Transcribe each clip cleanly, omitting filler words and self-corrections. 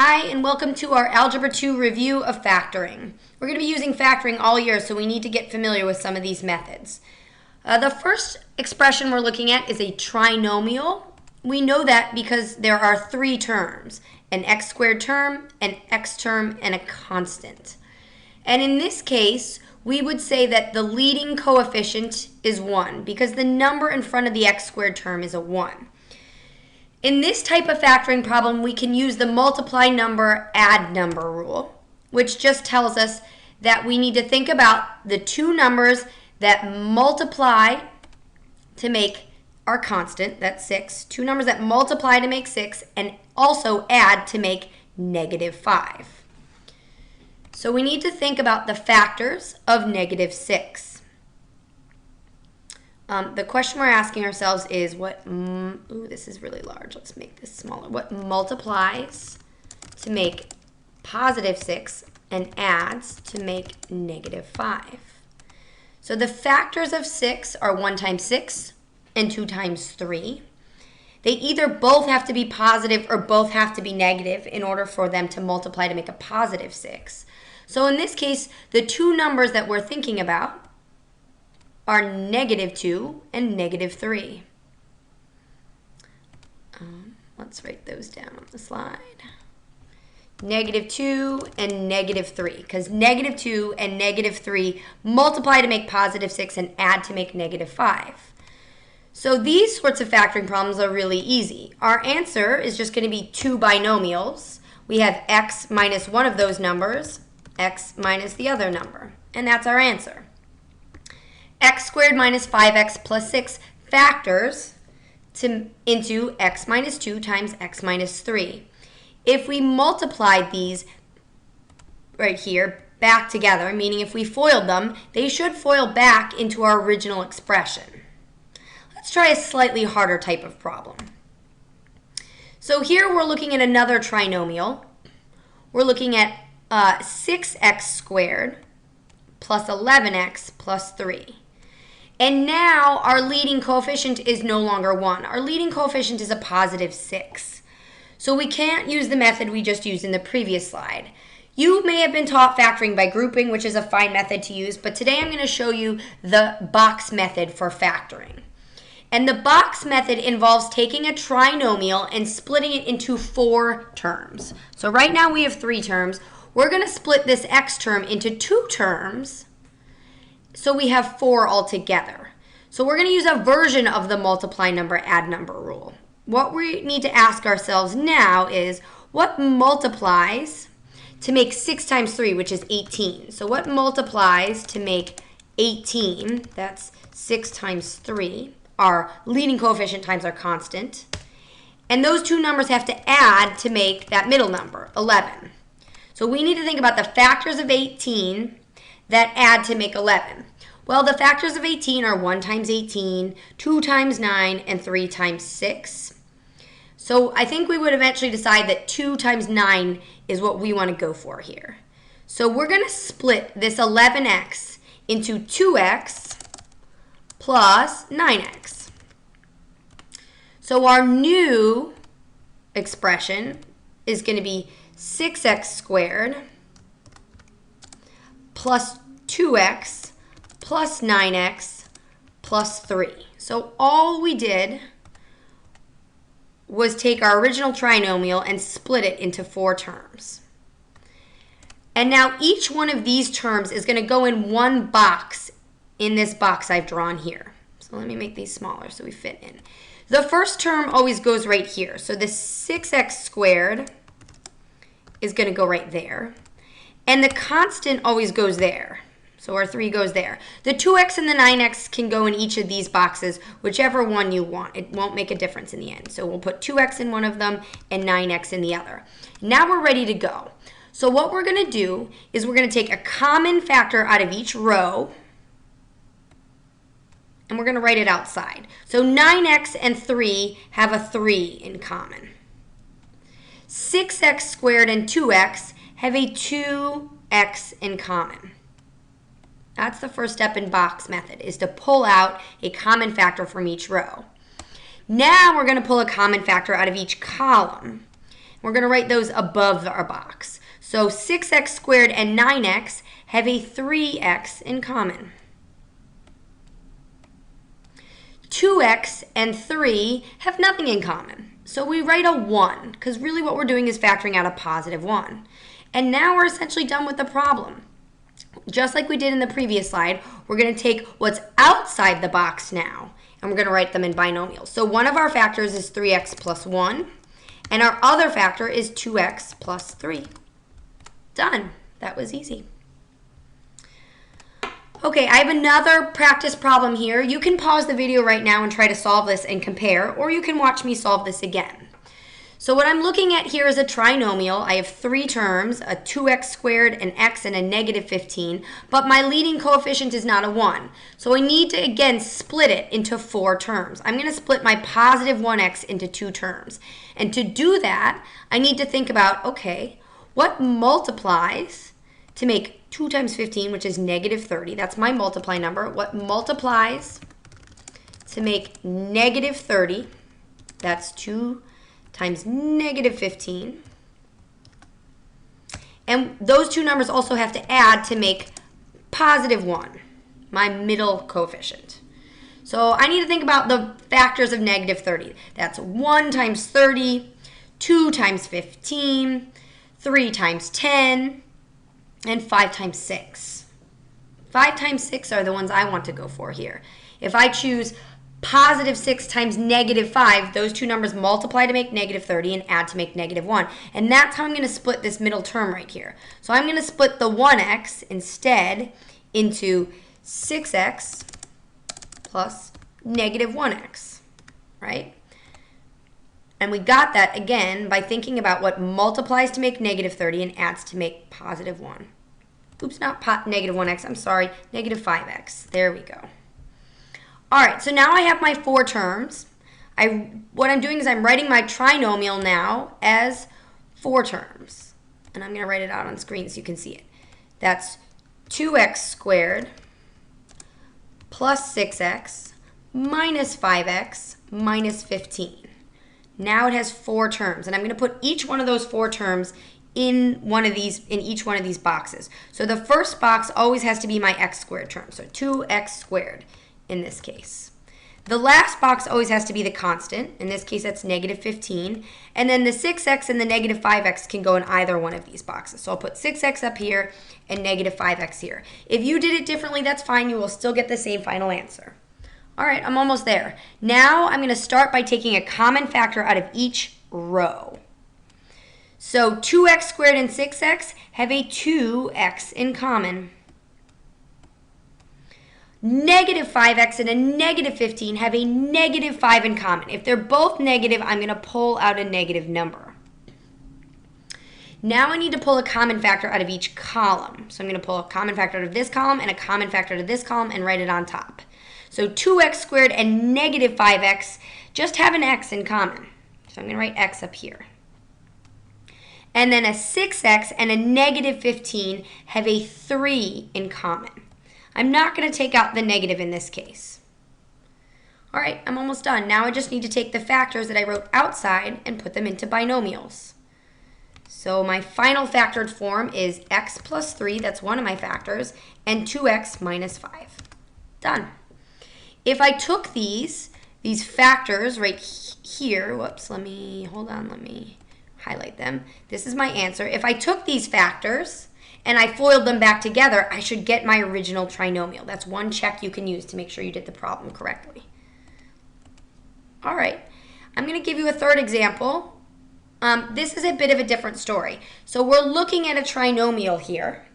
Hi, and welcome to our Algebra 2 review of factoring. We're going to be using factoring all year, so we need to get familiar with some of these methods. The first expression we're looking at is a trinomial. We know that because there are three terms, an x squared term, an x term, and a constant. And in this case, we would say that the leading coefficient is 1 because the number in front of the x squared term is a 1. In this type of factoring problem, we can use the multiply number, add number rule, which just tells us that we need to think about the two numbers that multiply to make our constant, that's 6, two numbers that multiply to make 6, and also add to make -5. So we need to think about the factors of -6. The question we're asking ourselves is this is really large. Let's make this smaller. What multiplies to make +6 and adds to make -5? So the factors of 6 are 1 times 6 and 2 times 3. They either both have to be positive or both have to be negative in order for them to multiply to make a +6. So in this case, the two numbers that we're thinking about are -2 and -3. Let's write those down on the slide. -2 and -3, because -2 and -3 multiply to make +6 and add to make -5. So these sorts of factoring problems are really easy. Our answer is just going to be two binomials. We have x minus one of those numbers, x minus the other number, and that's our answer. X squared minus 5x plus 6 factors into x minus 2 times x minus 3. If we multiplied these right here back together, meaning if we FOILed them, they should FOIL back into our original expression. Let's try a slightly harder type of problem. So here we're looking at another trinomial. We're looking at 6x squared plus 11x plus 3. And now our leading coefficient is no longer 1. Our leading coefficient is a +6. So we can't use the method we just used in the previous slide. You may have been taught factoring by grouping, which is a fine method to use, but today I'm going to show you the box method for factoring. And the box method involves taking a trinomial and splitting it into 4 terms. So right now we have 3 terms. We're going to split this x term into 2 terms, so we have 4 altogether. So we're going to use a version of the multiply number, add number rule. What we need to ask ourselves now is, what multiplies to make 6 times 3, which is 18? So what multiplies to make 18? That's 6 times 3, our leading coefficient times our constant. And those two numbers have to add to make that middle number, 11. So we need to think about the factors of 18 that add to make 11. Well, the factors of 18 are 1 times 18, 2 times 9, and 3 times 6. So I think we would eventually decide that 2 times 9 is what we want to go for here. So we're going to split this 11x into 2x plus 9x. So our new expression is going to be 6x squared plus 2x plus 9x plus 3. So all we did was take our original trinomial and split it into 4 terms. And now each one of these terms is going to go in one box in this box I've drawn here. So let me make these smaller so we fit in. The first term always goes right here. So the 6x squared is going to go right there. And the constant always goes there. So our 3 goes there. The 2x and the 9x can go in each of these boxes, whichever one you want. It won't make a difference in the end. So we'll put 2x in one of them and 9x in the other. Now we're ready to go. So what we're going to do is we're going to take a common factor out of each row, and we're going to write it outside. So 9x and 3 have a 3 in common. 6x squared and 2x have a 2x in common. That's the first step in box method, is to pull out a common factor from each row. Now we're going to pull a common factor out of each column. We're going to write those above our box. So 6x squared and 9x have a 3x in common. 2x and 3 have nothing in common. So we write a 1, because really what we're doing is factoring out a positive 1. And now we're essentially done with the problem. Just like we did in the previous slide, we're going to take what's outside the box now, and we're going to write them in binomials. So one of our factors is 3x plus 1, and our other factor is 2x plus 3. Done. That was easy. Okay, I have another practice problem here. You can pause the video right now and try to solve this and compare, or you can watch me solve this again. So what I'm looking at here is a trinomial. I have 3 terms, a 2x squared, an x, and a negative 15, but my leading coefficient is not a 1. So I need to, again, split it into 4 terms. I'm going to split my positive 1x into 2 terms. And to do that, I need to think about, okay, what multiplies to make 2 times 15, which is negative 30. That's my multiply number. What multiplies to make negative 30? That's 2 times negative 15. And those 2 numbers also have to add to make positive 1, my middle coefficient. So I need to think about the factors of negative 30. That's 1 times 30, 2 times 15, 3 times 10, and 5 times 6. 5 times 6 are the ones I want to go for here. If I choose positive 6 times negative 5, those 2 numbers multiply to make negative 30 and add to make negative 1. And that's how I'm going to split this middle term right here. So I'm going to split the 1x instead into 6x plus negative 1x, right? And we got that, again, by thinking about what multiplies to make negative 30 and adds to make positive 1. Oops, not negative 1x, I'm sorry, negative 5x. There we go. All right, so now I have my 4 terms. What I'm doing is I'm writing my trinomial now as 4 terms. And I'm going to write it out on screen so you can see it. That's 2x squared plus 6x minus 5x minus 15. Now it has 4 terms, and I'm going to put each one of those 4 terms in each one of these boxes. So the first box always has to be my x squared term, so 2x squared in this case. The last box always has to be the constant. In this case, that's negative 15. And then the 6x and the negative 5x can go in either one of these boxes. So I'll put 6x up here and negative 5x here. If you did it differently, that's fine. You will still get the same final answer. All right, I'm almost there. Now I'm going to start by taking a common factor out of each row. So 2x squared and 6x have a 2x in common. Negative 5x and a negative 15 have a negative 5 in common. If they're both negative, I'm going to pull out a negative number. Now I need to pull a common factor out of each column. So I'm going to pull a common factor out of this column and a common factor out of this column and write it on top. So 2x squared and negative 5x just have an x in common. So I'm going to write x up here. And then a 6x and a negative 15 have a 3 in common. I'm not going to take out the negative in this case. All right, I'm almost done. Now I just need to take the factors that I wrote outside and put them into binomials. So my final factored form is x plus 3, that's one of my factors, and 2x minus 5. Done. If I took these factors right here, whoops, let me highlight them. This is my answer. If I took these factors and I FOILed them back together, I should get my original trinomial. That's one check you can use to make sure you did the problem correctly. All right, I'm going to give you a third example. This is a bit of a different story. So we're looking at a trinomial here.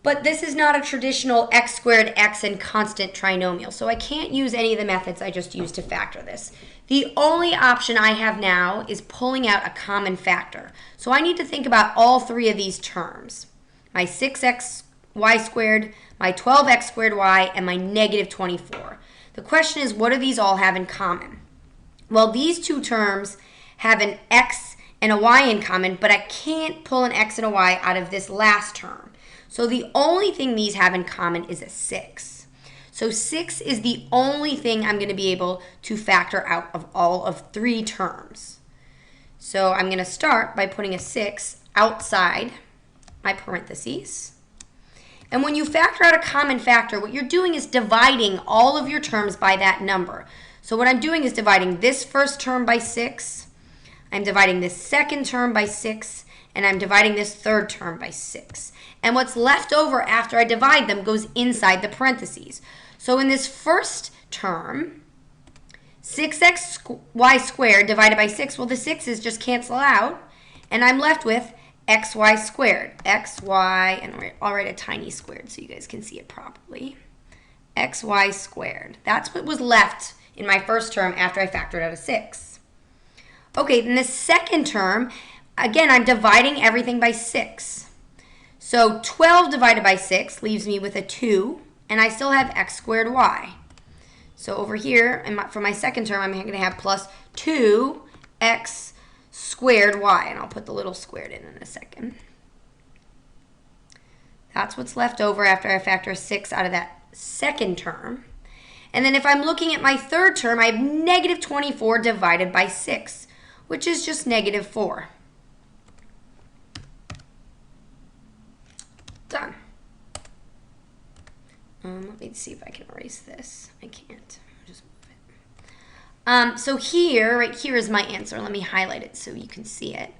But this is not a traditional x squared x and constant trinomial, so I can't use any of the methods I just used to factor this. The only option I have now is pulling out a common factor. So I need to think about all 3 of these terms. My 6xy squared, my 12x squared y, and my negative 24. The question is, what do these all have in common? Well, these 2 terms have an x and a y in common, but I can't pull an x and a y out of this last term. So the only thing these have in common is a 6. So 6 is the only thing I'm going to be able to factor out of all of 3 terms. So I'm going to start by putting a 6 outside my parentheses. And when you factor out a common factor, what you're doing is dividing all of your terms by that number. So what I'm doing is dividing this first term by 6, I'm dividing this second term by 6, and I'm dividing this third term by 6. And what's left over after I divide them goes inside the parentheses. So in this first term, 6xy squared divided by 6, well, the 6's just cancel out, and I'm left with xy squared. Xy, and I'll write a tiny squared so you guys can see it properly. Xy squared. That's what was left in my first term after I factored out a 6. Okay, in the second term, again, I'm dividing everything by 6. So 12 divided by 6 leaves me with a 2, and I still have x squared y. So over here, for my second term, I'm going to have plus 2x squared y, and I'll put the little squared in a second. That's what's left over after I factor 6 out of that second term. And then if I'm looking at my third term, I have negative 24 divided by 6, which is just negative 4. Done. Let me see if I can erase this. I can't. I'll just move it. So here, right here is my answer. Let me highlight it so you can see it.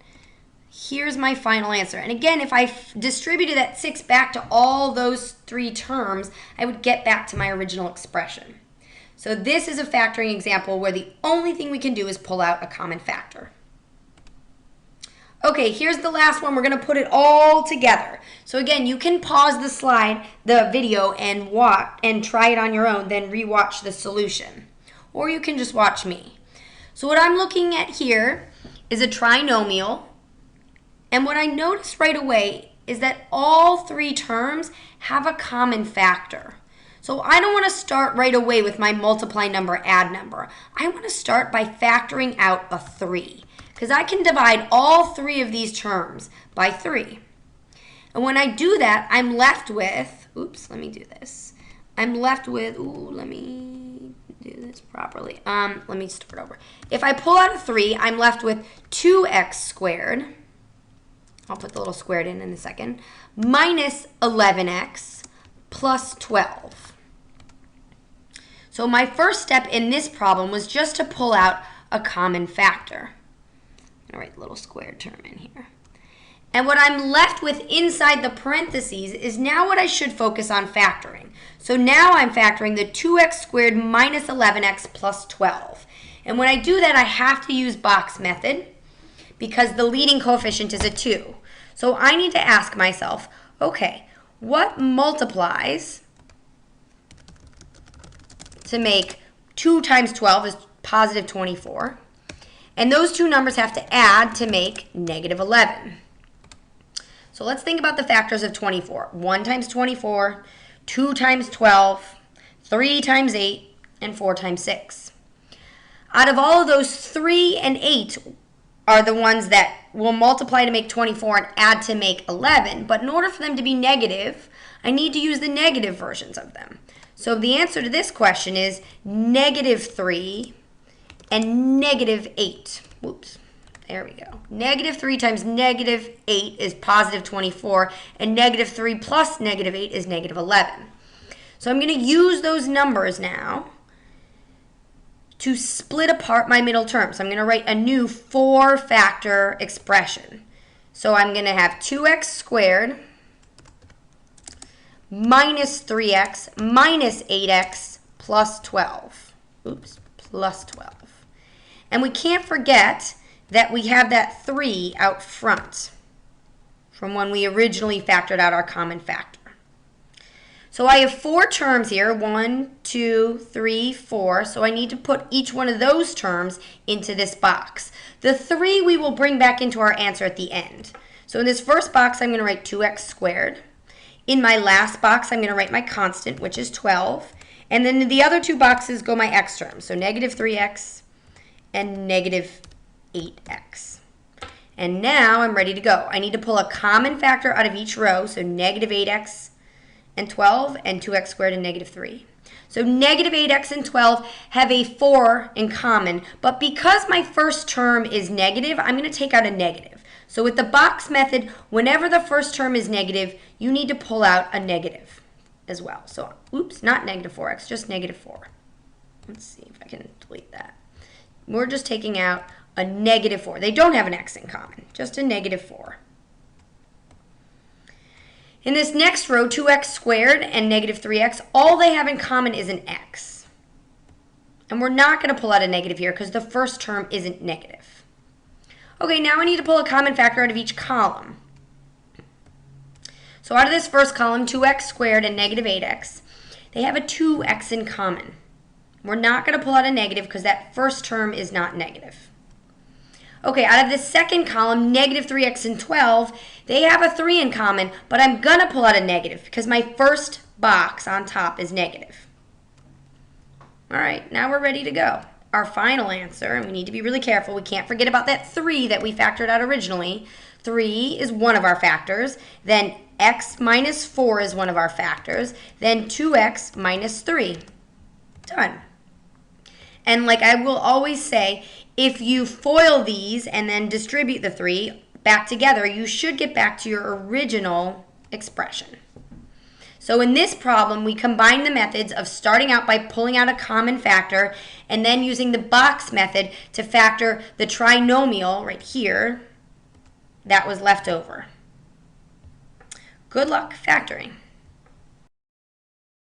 Here's my final answer. And again, if I distributed that 6 back to all those 3 terms, I would get back to my original expression. So this is a factoring example where the only thing we can do is pull out a common factor. Okay, here's the last one. We're going to put it all together. So again, you can pause the video and watch and try it on your own, then rewatch the solution. Or you can just watch me. So what I'm looking at here is a trinomial. And what I noticed right away is that all 3 terms have a common factor. So I don't want to start right away with my multiply number, add number. I want to start by factoring out a 3. Because I can divide all 3 of these terms by 3. And when I do that, I'm left with, oops, let me do this. I'm left with, let me do this properly. Let me start over. If I pull out a 3, I'm left with 2x squared. I'll put the little squared in a second. Minus 11x plus 12. So my first step in this problem was just to pull out a common factor. I'm going to write a little squared term in here. And what I'm left with inside the parentheses is now what I should focus on factoring. So now I'm factoring the 2x squared minus 11x plus 12. And when I do that, I have to use box method because the leading coefficient is a 2. So I need to ask myself, okay, what multiplies to make 2 times 12 is positive 24? And those 2 numbers have to add to make negative 11. So let's think about the factors of 24. 1 times 24, 2 times 12, 3 times 8, and 4 times 6. Out of all of those, 3 and 8 are the ones that will multiply to make 24 and add to make 11. But in order for them to be negative, I need to use the negative versions of them. So the answer to this question is negative 3 and negative 8. Whoops, there we go. Negative 3 times negative 8 is positive 24, and negative 3 plus negative 8 is negative 11. So I'm going to use those numbers now to split apart my middle term. So I'm going to write a new 4-factor expression. So I'm going to have 2x squared minus 3x minus 8x plus 12. Oops, plus 12. And we can't forget that we have that 3 out front from when we originally factored out our common factor. So I have 4 terms here, 1, 2, 3, 4. So I need to put each one of those terms into this box. The 3 we will bring back into our answer at the end. So in this first box, I'm going to write 2x squared. In my last box, I'm going to write my constant, which is 12. And then in the other 2 boxes go my x terms. So negative 3x and negative 8x. And now I'm ready to go. I need to pull a common factor out of each row, so negative 8x and 12 and 2x squared and negative 3. So negative 8x and 12 have a 4 in common, but because my first term is negative, I'm going to take out a negative. So with the box method, whenever the first term is negative, you need to pull out a negative as well. So, oops, not negative 4x, just negative 4. Let's see if I can delete that. We're just taking out a negative 4. They don't have an x in common, just a negative 4. In this next row, 2x squared and negative 3x, all they have in common is an x. And we're not going to pull out a negative here because the first term isn't negative. Okay, now I need to pull a common factor out of each column. So out of this first column, 2x squared and negative 8x, they have a 2x in common. We're not going to pull out a negative because that first term is not negative. Okay, out of the second column, negative 3x and 12, they have a 3 in common, but I'm going to pull out a negative because my first box on top is negative. All right, now we're ready to go. Our final answer, and we need to be really careful, we can't forget about that 3 that we factored out originally. 3 is one of our factors, then x minus 4 is one of our factors, then 2x minus 3. Done. And like I will always say, if you FOIL these and then distribute the 3 back together, you should get back to your original expression. So in this problem, we combine the methods of starting out by pulling out a common factor and then using the box method to factor the trinomial right here that was left over. Good luck factoring.